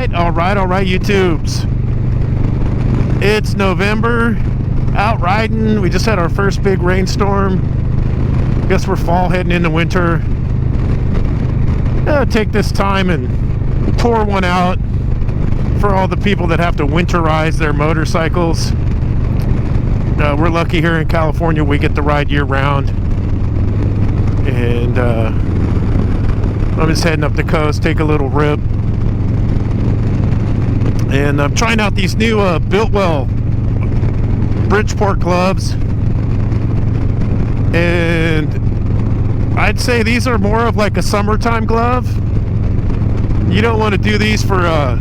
right, YouTubes. It's November, out riding. We just had our first big rainstorm. Guess we're fall heading into winter. Take this time and pour one out for all the people that have to winterize their motorcycles. We're lucky here in California, we get to ride year round. And I'm just heading up the coast, take a little rip. And I'm trying out these new Biltwell Bridgeport gloves. And I'd say these are more of like a summertime glove. You don't want to do these for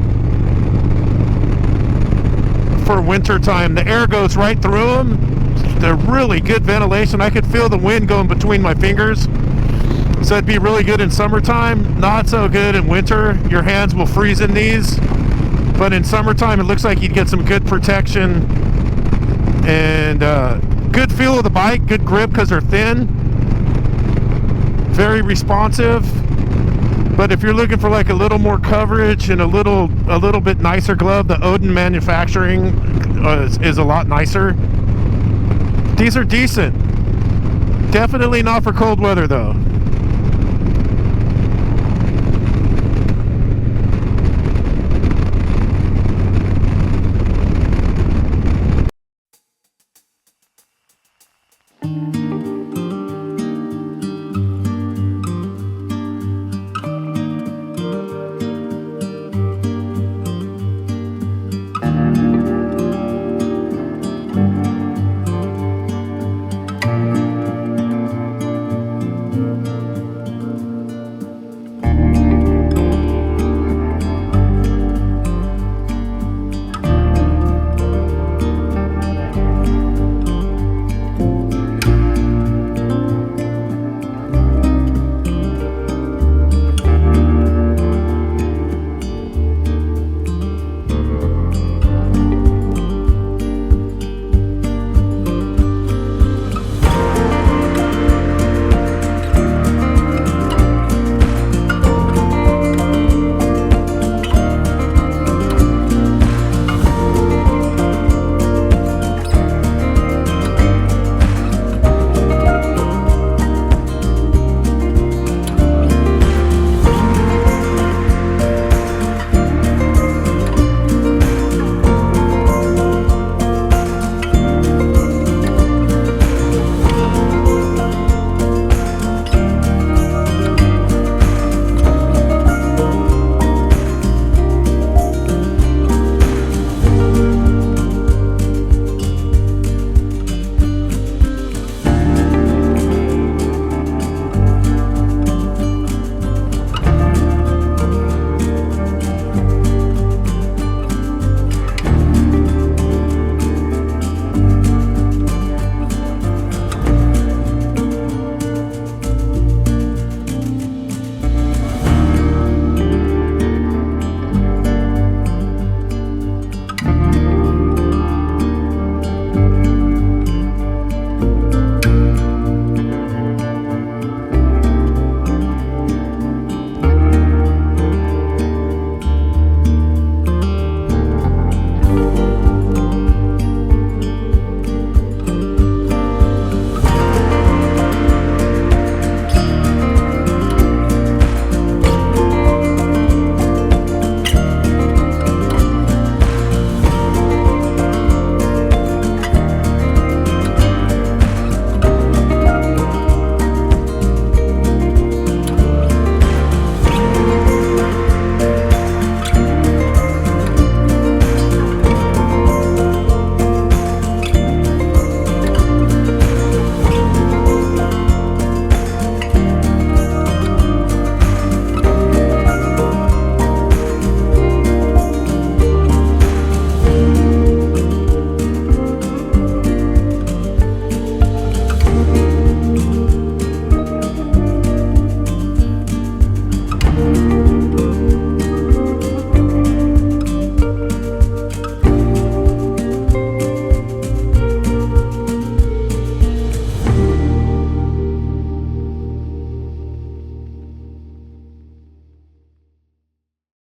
winter time. The air goes right through them. They're really good ventilation. I could feel the wind going between my fingers. So it'd be really good in summertime. Not so good in winter. Your hands will freeze in these. But in summertime, it looks like you'd get some good protection and good feel of the bike, good grip because they're thin, very responsive. But if you're looking for like a little more coverage and a little bit nicer glove, the Odin manufacturing is a lot nicer. These are decent. Definitely not for cold weather though.